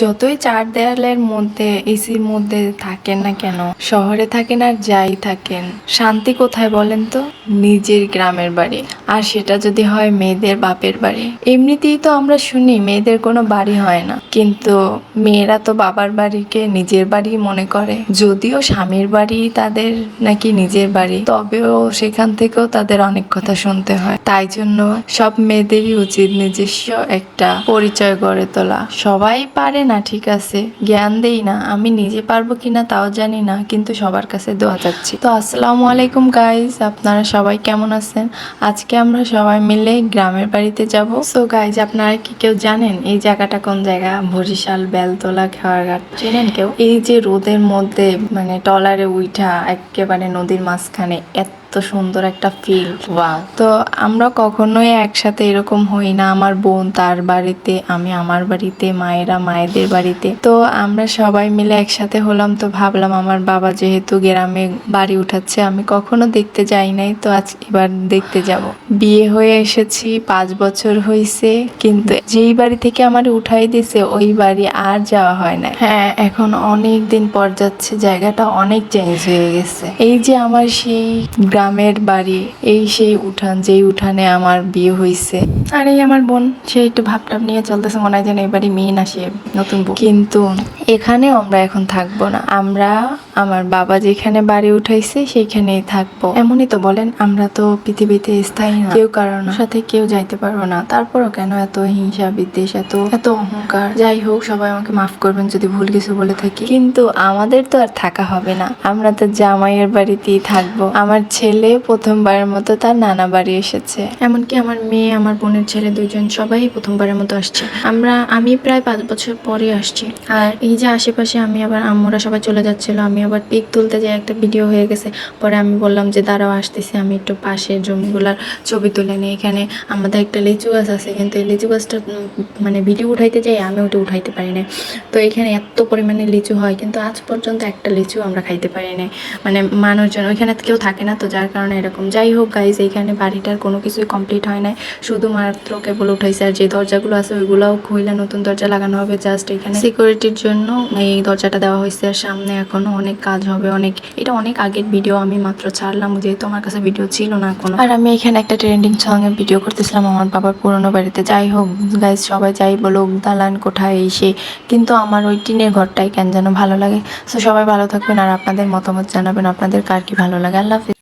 যতই চার দেয়ালের মধ্যে এসির মধ্যে থাকেন না কেন, শহরে থাকেন আর যাই থাকেন, শান্তি কোথায় বলেন তো? নিজের গ্রামের বাড়ি। আর সেটা যদি হয় মেয়েদের বাপের বাড়ি। এমনিতেই তো আমরা শুনি মেয়েদের কোনো বাড়ি হয় না, কিন্তু মেয়েরা তো বাবার বাড়িকে নিজের বাড়ি মনে করে। যদিও স্বামীর বাড়ি তাদের নাকি নিজের বাড়ি, তবেও সেখান থেকেও তাদের অনেক কথা শুনতে হয়। তাই জন্য সব মেয়েদেরই উচিত নিজস্ব একটা পরিচয় গড়ে তোলা। সবাই পারে না, ঠিক আছে, জ্ঞান দেই না, আমি নিজে পারবো কিনা তাও জানি না, কিন্তু সবার কাছে দোয়া চাচ্ছি। তো আসসালামু আলাইকুম গাইজ, আপনারা সবাই কেমন আছেন? আজকে আমরা সবাই মিলে গ্রামের বাড়িতে যাব। সো গাইজ, আপনারা কি কেউ জানেন এই জায়গাটা কোন জায়গা? বরিশাল বেলতলা খেয়ারঘাট চেনেন কেউ? এই যে রোদের মধ্যে মানে টলারে উঠা একেবারে নদীর মাঝখানে, এত সুন্দর একটা ফিল। ওয়াও! তো আমরা কখনোই একসাথে এরকম হই না। আমার বোন তার বাড়িতে, আমি আমার বাড়িতে, মায়েরা মায়েদের বাড়িতে। তো আমরা সবাই মিলে একসাথে হলাম। তো ভাবলাম আমার বাবা যেহেতু গ্রামে বাড়ি উঠাচ্ছে, আমি কখনো দেখতে যাই নাই, তো আজ এবার দেখতে যাব। বিয়ে হয়ে এসেছি 5 বছর হয়েছে, কিন্তু যেই বাড়ি থেকে আমার উঠাই দিছে ওই বাড়ি আর যাওয়া হয় না। হ্যাঁ, এখন অনেক দিন পর যাচ্ছে, জায়গাটা অনেক চেঞ্জ হয়ে গেছে। এই যে আমার সেই গ্রামের বাড়ি, এই সেই উঠান, যেই উঠানে আমার বিয়ে হয়েছে। আর এই আমার বোন, সে একটু ভাবটাব নিয়ে চলতেছে, মনে হয় যেন এবারই মেয়ে না সে নতুন বউ। কিন্তু এখানেও আমরা এখন থাকবো না। আমরা আমার বাবা যেখানে বাড়ি উঠাইছে সেইখানেই থাকবো। এমনই তো বলেন, আমরা তো পৃথিবীতে স্থায়ী না, কেউ কারোর সাথে কেউ যাইতে পারবো না। তারপরও কেন এত হিংসা বিদ্বেষ, এত অহংকার? যাই হোক, সবাই আমাকে মাফ করবেন যদি ভুল কিছু বলে থাকি। কিন্তু আমাদের তো আর থাকা হবে না, আমরা তো জামাইয়ের বাড়িতেই থাকবো। আমার ছেলে প্রথমবারের মতো তার নানা বাড়ি এসেছে, এমনকি আমার মেয়ে, আমার বোনের ছেলে দুইজন সবাই প্রথমবারের মতো আসছে। আমি প্রায় 5 বছর পরে আসছি। আর এই যে আশেপাশে আমি আবার আম্মুরা সবাই চলে যাচ্ছিল, আমি আবার পিক তুলতে যাই, একটা ভিডিও হয়ে গেছে। পরে আমি বললাম যে দাঁড়াও আসতেছি, আমি একটু পাশের জমিগুলার ছবি তুলে নিই। এখানে আমাদের একটা লিচু গাছ আছে, কিন্তু এই লিচু গাছটা মানে ভিডিও উঠাইতে যাই আমি ওটা উঠাইতে পারি না। তো এখানে এত পরিমাণে লিচু হয়, কিন্তু আজ পর্যন্ত একটা লিচু আমরা খাইতে পারি না। মানে মানুষজন ওইখানে কেউ থাকে না, তো যার কারণে এরকম। যাই হোক গাইজ, এইখানে বাড়িটার কোনো কিছুই কমপ্লিট হয় নাই, শুধুমাত্র কেবল উঠাইছে। আর যে দরজাগুলো আছে ওইগুলোও খুইলা নতুন দরজা লাগানো হবে, জাস্ট এখানে সিকিউরিটির জন্য এই দরজাটা দেওয়া হয়েছে। আর সামনে এখনো অনেক কাজ হবে। এটা অনেক আগের ভিডিও, আমি মাত্র ছাড়লাম যেহেতু আমার কাছে ভিডিও ছিল না কোনো। আর আমি এখানে একটা ট্রেন্ডিং সং এর ভিডিও করতেছিলাম আমার বাবার পুরোনো বাড়িতে। যাই হোক গাইজ, সবাই যাই বলুক দালান কোঠায় এসে, কিন্তু আমার ওই টিনের ঘরটাই কেন যেন ভালো লাগে। সো সবাই ভালো থাকবেন, আর আপনাদের মতামত জানাবেন আপনাদের কার কি ভালো লাগে। আল্লাহ হাফেজ।